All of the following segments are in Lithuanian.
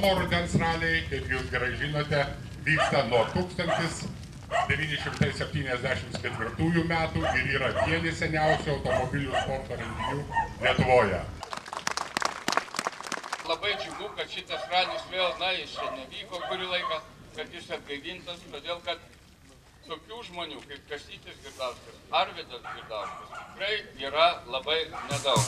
Kauno rudens raliai, kaip jūs gerai žinote, vyksta nuo 1974 metų ir yra vieni seniausių automobilių sporto renginių Lietuvoje. Labai džiugu, kad šitas ralis vėl, jis čia nevyko kurį laiką, kad jis atgaivintas, todėl kad tokių žmonių kaip Kastytis Girdauskas, Arvydas Girdauskas tikrai yra labai nedaug.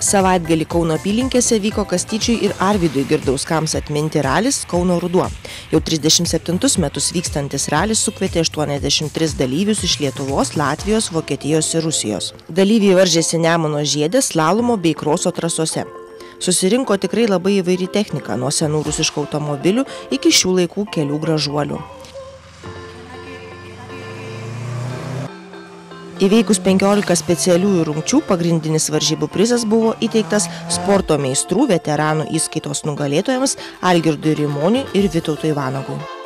Savaitgalį Kauno apylinkėse vyko Kastyčiui ir Arvydui Girdauskams atminti ralis Kauno ruduo. Jau 37 metus vykstantis ralis sukvietė 83 dalyvius iš Lietuvos, Latvijos, Vokietijos ir Rusijos. Dalyviai varžėsi Nemuno žiede, slalomo bei kroso trasose. Susirinko tikrai labai įvairi technika, nuo senų rusiškų automobilių iki šių laikų kelių gražuolių. Įveikus 15 specialiųjų rungčių, pagrindinis varžybų prizas buvo įteiktas sporto meistrų veteranų įskaitos nugalėtojams Algirdui Rimoniui ir Vytautui Vanagui.